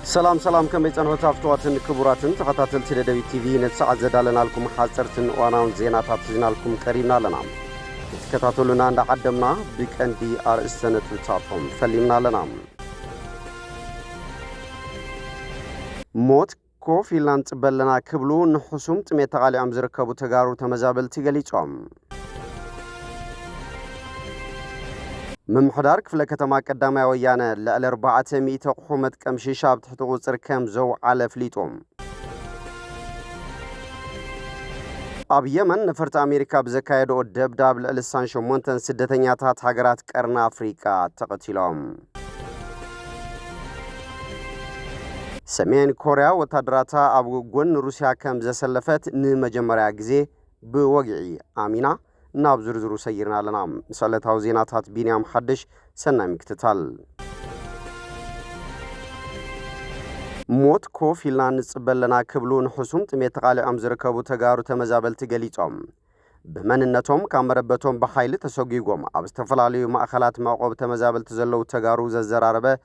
سلام كم بيتنا وتفتواتن كبراتن تقاتل تلدوي تي في نتساعد زدالنا لكم حاضرتن واناون زيناتات زينا لكم كريمنا لنا تكتاتلنا عند عدمنا بيك اندي ار السنة وتعطهم فليمنا لنا موت كوفيلاند بلنا كبلو نحسوم تميتغالي عم زركبو تغارو تمزابل تيغليتوم ممحدار كفلا كتما قدامي ويانا ل400 قحومت كمشي شاب تحت قصر كم زو على فليتوم اب يمن نفرت امريكا بزكايدو دبداب للسانشو مونتن سدتنياتات هاغرات قرن افريكا تقتلهم سمين كوريا وتدراتا ابو غون روسيا كم زسلفت نمجمريا غزي بوغعي امينا ناب زرزرو سيرنا لنا مسالتاو زيناتات بينيام حدش سنة مكتتال موت كوفيلنا نصبلنا كبلون حسوم تميتقالي امزركبو تغارو تمزابل تغليطوم بمننتهم كامربتهم بحيل تسوغيغوم ابستفلاليو ماخلات معقوب تمزابل تزلو تغارو ززراربه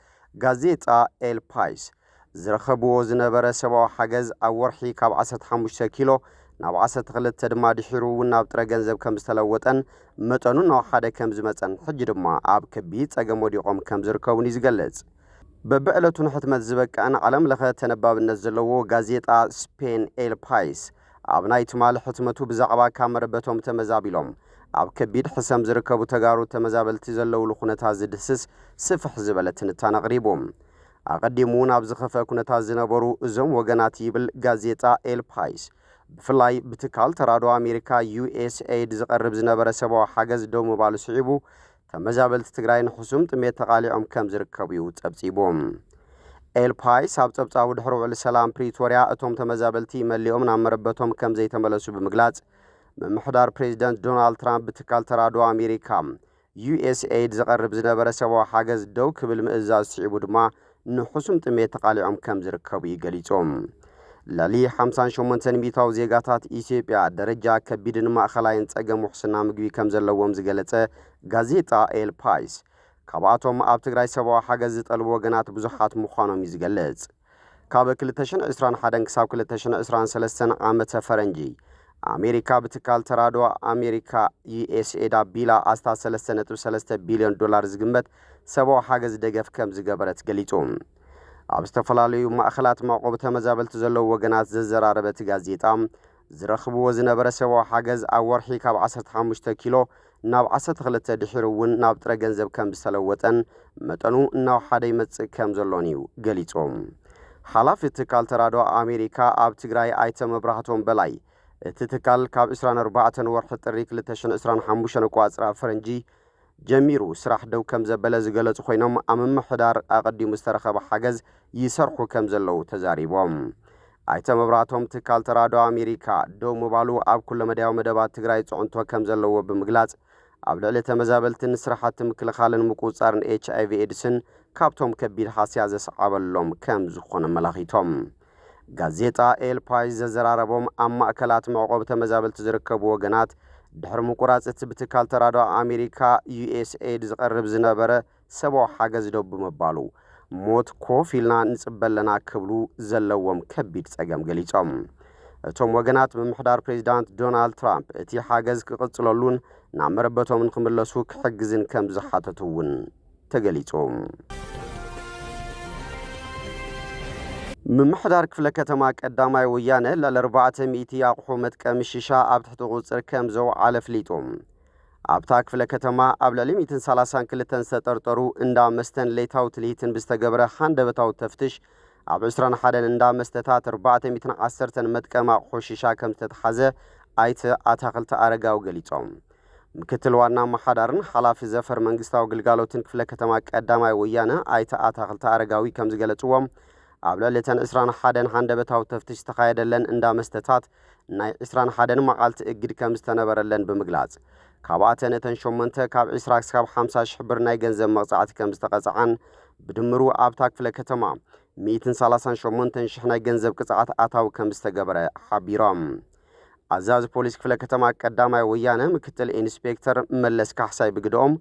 غازيتا ال بايس زرخبو زنبره سبا حجز اورحي كاب 15 كيلو ناب 12 دما دحيرو ناب طره ገንዘብ ከም ዝተለወጠን መጠኑ ነው ሓደ ከም ዝመፀን ሕጂ ድማ ኣብ ከቢ ጸገም ወዲቆም ከም ዝርከቡን ይዝገለጽ በበዕለቱን ሕትመት ዝበቃን ዓለም ለኸ ተነባብነት ዘለዎ ጋዜጣ ስፔን ኤል ፓይስ ኣብ ናይ ትማል ሕትመቱ ብዛዕባ ካመረበቶም ተመዛቢሎም ኣብ ከቢድ ሕሰም ዝርከቡ ተጋሩ ተመዛበልቲ ዘለው ለኹነታ ዝድስስ ስፍሕ ዝበለትን ተነቅሪቦም ኣቀዲሙን ኣብ ዝኸፈ ኩነታ ዝነበሩ እዞም ወገናት ይብል ጋዜጣ ኤል ፓይስ بفلاي بتكال ترادو أمريكا USAID زقرب زنبرة سبا حجز دوم بالسعيبو تمزابلت تقرأين حسوم تميت تقالي كم زركبيو تبتيبوم الباي سابت تبتاود حروع السلام بريتوريا اتوم تمزابلتي مليوم نامربتهم كم زي تملسو بمقلات من محضار بريزيدنت دونالد ترامب بتكال ترادو أمريكا USAID زقرب زنبرة سبا حجز دو كبل مئزاز سعيبو دما نحسوم تميت تقالي كم زركبيو قليتوم لالي 58 ميتاو زيغاتات ኢትዮጵያ ደረጃ ከቢድን ማእኸላይን ጸገም ሙሕስና ምግቢ ከም ዘለዎም ዝገለጸ ጋዜጣ ኤል ፓይስ ካብኣቶም ኣብ ትግራይ ሰብኣዊ ሓገዝ ዝጠልቡ ወገናት ብዙሓት ምዃኖም ይዝገለጽ ካብ 2021 ክሳብ 2023 ዓመተ ፈረንጂ ኣሜሪካ ብትካል ተራድኦ ኣሜሪካ USAID ቢላ ኣስታ 3.3 ቢልዮን ዶላር ዝግመት ሰብኣዊ ሓገዝ ደገፍ ከም ዝገበረት ገሊጹ ኣብስተፈላልዩ ማእኸላት ማዕቆብ ተመዛበልቲ ዘለው ወገናት ዘዘራረበት ጋዜጣ ዝረኽብዎ ዝነበረ ሰብኣዊ ሓገዝ ኣብ ወርሒ ካብ 15 ኪሎ ናብ 12 ድሕሩውን ናብ ጥረ ገንዘብ ከም ዝተለወጠን መጠኑ እናው ሓደ ይመጽእ ከም ዘሎን እዩ ገሊጾም ሓላፊ ትካል ተራድኦ ኣሜሪካ ኣብ ትግራይ ኣይተ መብራህቶም በላይ እቲ ትካል ካብ 24 ወርሒ ጥሪ 2025 ቋጽራ ፈረንጂ جميرو سراح دو كم زبالة زغلت خوينم أمام حدار أقدي مسترخب حجز يسرحو كم زلو تزاريبهم أيتم براتهم تكال ترادو أمريكا دو مبالو أب كل مداو مدبات تغراي تعنتو كم زلو بمغلات أبدا لتمزابلتن سراحات مكل خالن مكوصارن HIV إدسن كابتوم كبير حاسياز صعب اللوم كم زخون ملاخيتهم غازيتا إل بايز زراربهم أما أكلات معقوب تمزابلت زركبو وغنات دحر مقراصت بتكال ترادو أمريكا USAID زقرب زنبره سبو حاجز دو بمبالو موت كوفيلنا نصبلنا كبلو زلوم كبيد صقم غليصوم اتوم وغنات بمحضار بريزيدنت دونالد ترامب اتي حاجز كقصلولون نامربتهم نخملسو كحجزن كم زحاتتون تغليصوم من محضار كفلا كتما قداماي ويانه ل400 يقحومت كمشيشا اب تحت قصر كم زو على فليتوم ابتا كفلا كتما اب ل 130 كلتن ستطرطرو اندا مستن ليتاو تليتن بستغبره حندبتاو تفتش اب 21 اندا مستታት 410 متقما خوشيشا كم تتحزه ايت اتاخلت ارغاو غليصوم مكتل وانا محضرن حلاف زفر منغستاو غلغالوتن كفلا كتما قداماي ويانه ايت اتاخلت ارغاوي كم زغلصوم أبلالتن إسران حدن حندبتاو تفتش تقايدلن اندا مستታት ناي إسران حدن مقالت اقد كم استنبرلن بمقلاز كاباتن تنشومنته كاب إسراكس كاب 50 شبر ناي گنزب مقصعات كم استقصعان بدمرو آبتاك فلكتما 130 شومنتن شحناي گنزب قصعات آتاو كم استقبره حبيرام عزاز بوليس فلكتما قداماي ويانه مكتل إنسبكتر ملس كحساي بقدوم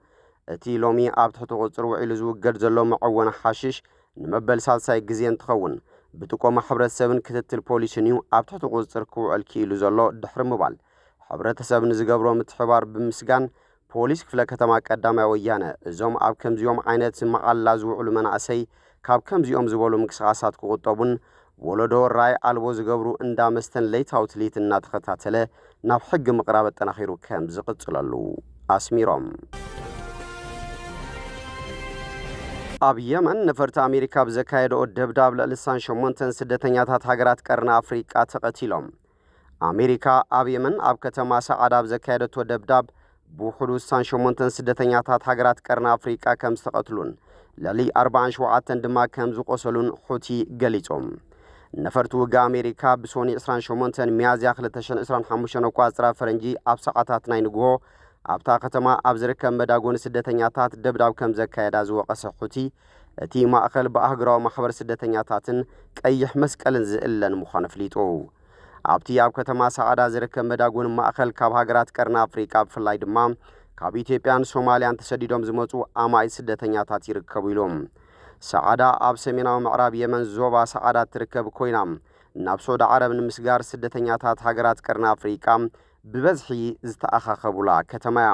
اتي لومي آبت حتو غصر وعيلزو قد زلو معوان حاشش ንመበል ሳልሳይ ግዜ እንትኸውን ብጥቆም ሕብረተሰብን ክትትል ፖሊስን እዩ ኣብ ትሕቲ ቁፅጥር ክውዕል ክኢሉ ዘሎ ድሕሪ ምባል ሕብረተሰብን ዝገብሮ ምትሕባር ብምስጋን ፖሊስ ክፍለ ከተማ ቀዳማይ ወያነ እዞም ኣብ ከምዚኦም ዓይነት መዓላ ዝውዕሉ መናእሰይ ካብ ከምዚኦም ዝበሉ ምንቅስቃሳት ክቁጠቡን ወለዶ ራይ ኣልቦ ዝገብሩ እንዳመስተን ለይታዊ ትልኢት እናተኸታተለ ናብ ሕጊ ምቕራብ ኣጠናኺሩ ከም ዝቕፅለሉ ኣስሚሮም ኣብ የመን ነፈርቲ ኣሜሪካ ብዘካየደኦ ደብዳብ ልዕሊ 8 ስደተኛታት ሃገራት ቀርኒ ኣፍሪቃ ተቐቲሎም ኣሜሪካ ኣብ የመን ኣብ ከተማ ሰዓዳ ብዘካየደቶ ደብዳብ ብውሕዱ 8 ስደተኛታት ሃገራት ቀርኒ ኣፍሪቃ ከም ዝተቐትሉን ልዕሊ 47 ድማ ከም ዝቆሰሉን ሑቲ ገሊጾም ነፈርቲ ውጋ ኣሜሪካ ብሶኒ 28 ሚያዝያ 2025 ቋፅራ ፈረንጂ ኣብ ሰዓታት ናይ ንግሆ ኣብታ ከተማ ኣብ ዝርከብ መዳጎን ስደተኛታት ደብዳብ ከም ዘካየዳ ዝወቐሰ ሑቲ እቲ ማእኸል ብኣህጉራዊ ማሕበር ስደተኛታትን ቀይሕ መስቀልን ዝእለን ምዃኑ ኣፍሊጡ ኣብቲ ኣብ ከተማ ሰዓዳ ዝርከብ መዳጎን ማእኸል ካብ ሃገራት ቀርኒ ኣፍሪቃ ብፍላይ ድማ ካብ ኢትዮጵያን ሶማልያን ተሰዲዶም ዝመፁ ኣማኢት ስደተኛታት ይርከቡ ኢሎም ሰዓዳ ኣብ ሰሜናዊ ምዕራብ የመን ዞባ ሰዓዳ ትርከብ ኮይና ናብ ሶዳ ዓረብ ንምስጋር ስደተኛታት ሃገራት ቀርኒ ኣፍሪቃ ብበዝሒ ዝተኣኻኸቡላ ከተማ እያ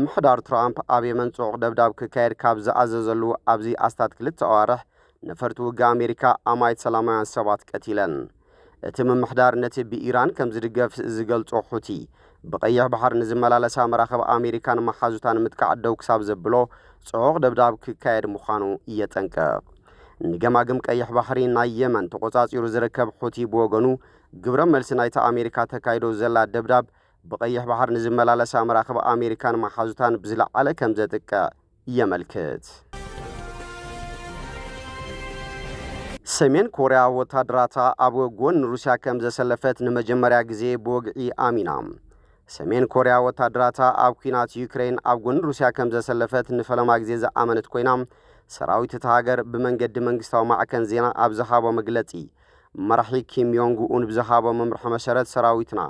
ምሕዳር ትራምፕ ኣብ የመን ጽዑቕ ደብዳብ ክካየድ ካብ ዝኣዘዘሉ ኣብዚ ኣስታት 2 ኣዋርሕ ነፈርቲ ውጋ ኣሜሪካ ኣማይት ሰላማውያን ሰባት ቀቲለን እቲ ምምሕዳር ነቲ ብኢራን ከም ዝድገፍ ዝገልጾ ሑቲ ብቀይሕ ባሕር ንዝመላለሳ መራኸብ ኣሜሪካን መሓዙታን ምጥቃዕ ደው ክሳብ ዘብሎ ጽዑቕ ደብዳብ ክካየድ ምዃኑ እየጠንቀቕ ንገማግም ቀይሕ ባሕሪ ናይ የመን ተቆጻጺሩ ዝርከብ ሑቲ ብወገኑ ግብረ መልሲ ናይቲ ኣሜሪካ ተካይዶ ዘላ ደብዳብ ብቀይሕ ባሕር ንዝመላለሳ መራኸብ ኣሜሪካን መሓዙታን ብዝለዓለ ከም ዘጥቀዕ የመልክት ሰሜን ኮርያ ወታደራታ ኣብ ጎን ሩስያ ከም ዘሰለፈት ንመጀመርያ ግዜ ብወግዒ ኣሚና ሰሜን ኮርያ ወታደራታ ኣብ ኩናት ዩክሬን ኣብ ጎን ሩስያ ከም ዘሰለፈት ንፈለማ ግዜ ዝኣመነት ኮይና ሰራዊት እቲ ሃገር ብመንገዲ መንግስታዊ ማዕከን ዜና ኣብ ዝሃቦ መግለጺ መራሒ ኪም ዮንግ ኡን ብዝሃቦ መምርሒ መሰረት ሰራዊትና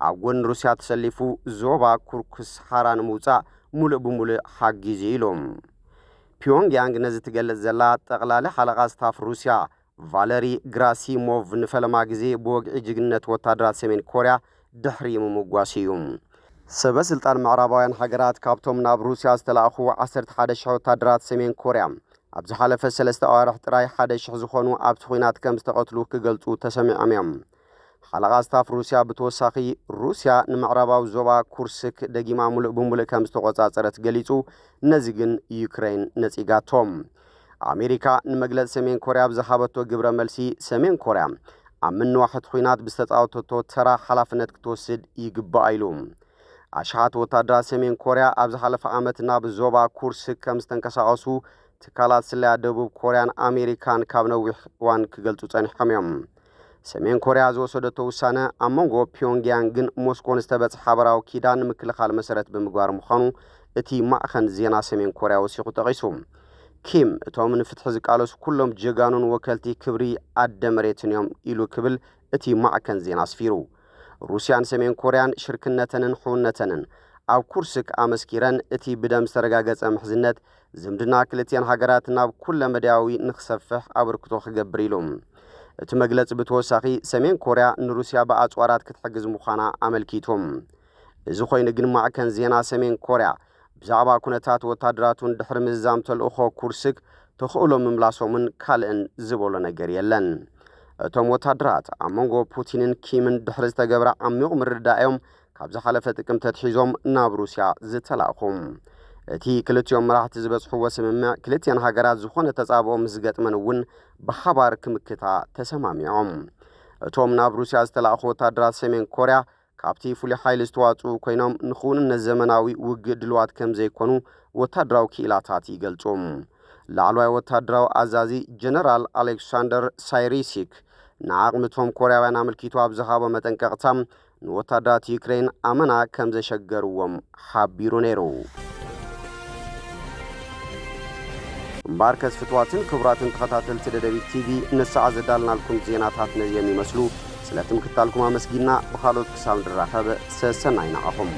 ኣብ ጎን ሩስያ ተሰሊፉ ዞባ ኩርኩስ ሓራን ምውፃእ ሙሉእ ብሙሉእ ሓጊዙ ኢሎም ፒዮንግያንግ ነዚ ትገልጽ ዘላ ጠቕላሊ ሓለቓ ስታፍ ሩስያ ቫለሪ ግራሲሞቭ ንፈለማ ግዜ ብወግዒ ጅግንነት ወታደራት ሰሜን ኮርያ ድሕሪ ምምጓስ እዩ ሰበስልጣን ምዕራባውያን ሃገራት ካብቶም ናብ ሩስያ ዝተላእኹ 11,000 ወታደራት ሰሜን ኮርያ ኣብ ዝሓለፈ 3 ኣዋርሕ ጥራይ 1,000 ዝኾኑ ኣብቲ ኩናት ከም ዝተቐትሉ ክገልጹ ተሰሚዖም እዮም ሓለቓ ስታፍ ሩስያ ብተወሳኺ ሩስያ ንምዕራባዊ ዞባ ኩርስክ ደጊማ ሙሉእ ብሙሉእ ከም ዝተቆጻጸረት ገሊጹ ነዚ ግን ዩክሬን ነጺጋቶም ኣሜሪካ ንመግለጽ ሰሜን ኮርያ ብዝሃበቶ ግብረ መልሲ ሰሜን ኮርያ ኣብ ምንዋሕት ኩናት ብዝተጻወተቶ ተራ ሓላፍነት ክትወስድ ይግባእ ኢሉ ኣሽሓት ወታደራት ሰሜን ኮርያ ኣብ ዝሓለፈ ዓመት ናብ ዞባ ኩርስክ ከም ዝተንቀሳቐሱ ትካላት ስለያ ደቡብ ኮርያን ኣሜሪካን ካብ ነዊሕ እዋን ክገልጹ ጸኒሖም እዮም ሰሜን ኮርያ ዝወሰደቶ ውሳነ ኣብ መንጎ ፒዮንግያንግን ሞስኮን ዝተበጽሐ ሓበራዊ ኪዳን ምክልኻል መሰረት ብምግባር ምዃኑ እቲ ማዕኸን ዜና ሰሜን ኮርያ ወሲኹ ጠቒሱ ኪም እቶም ንፍትሒ ዝቃለሱ ኩሎም ጀጋኑን ወከልቲ ክብሪ ኣደ መሬትን እዮም ኢሉ ክብል እቲ ማዕከን ዜና ኣስፊሩ ሩስያን ሰሜን ኮርያን ሽርክነተንን ሕውነተንን ኣብ ኩርስክ ኣመስኪረን እቲ ብደም ዝተረጋገጸ ምሕዝነት ዝምድና ክልቲአን ሃገራት ናብ ኩለ መድያዊ ንኽሰፍሕ ኣበርክቶ ክገብር ኢሉ እቲ መግለጽ ብተወሳኺ ሰሜን ኮርያ ንሩስያ ብኣጽዋራት ክትሕግዝ ምዃና ኣመልኪቶም እዚ ኮይኑ ግን ማዕከን ዜና ሰሜን ኮርያ ብዛዕባ ኩነታት ወታደራቱን ድሕሪ ምዛም ተልእኾ ኩርስክ ተኽእሎም ምምላሶምን ካልእን ዝበሎ ነገር የለን እቶም ወታደራት ኣብ መንጎ ፑቲንን ኪምን ድሕሪ ዝተገብረ ዓሚቕ ምርዳእዮም ካብ ዝሓለፈ ጥቅምቲ ተትሒዞም ናብ ሩስያ ዝተላእኹም እቲ ክልቲኦም መራሕቲ ዝበጽሕዎ ስምምዕ ክልቲአን ሃገራት ዝኾነ ተጻብኦ ምስ ገጥመን እውን ብሓባር ክምክታ ተሰማሚዖም እቶም ናብ ሩስያ ዝተላእኹ ወታደራት ሰሜን ኮርያ ካብቲ ፍሉይ ሓይሊ ዝተዋጽኡ ኮይኖም ንኽውንነት ዘመናዊ ውግእ ድልዋት ከም ዘይኮኑ ወታደራዊ ክኢላታት ይገልጹ ላዕለዋይ ወታደራዊ ኣዛዚ ጀነራል ኣሌክሳንደር ሳይሪሲክ ንዓቕምቶም ኮርያውያን ኣመልኪቱ ኣብ ዝሃቦ መጠንቀቕታ ንወታደራት ዩክሬን ኣመና ከም ዘሸገርዎም ሓቢሩ ነይሩ እምበር ከስፍትዋትን ክቡራትን ተኸታተልቲ ደደቢት ቲቪ ንሰዓት ዘዳልናልኩም ዜናታት ነዚኦም ይመስሉ ስለትምክታልኩም ኣመስጊና ብኻልኦት ክሳብ ንራኸብ ሰናይ ንዓኹም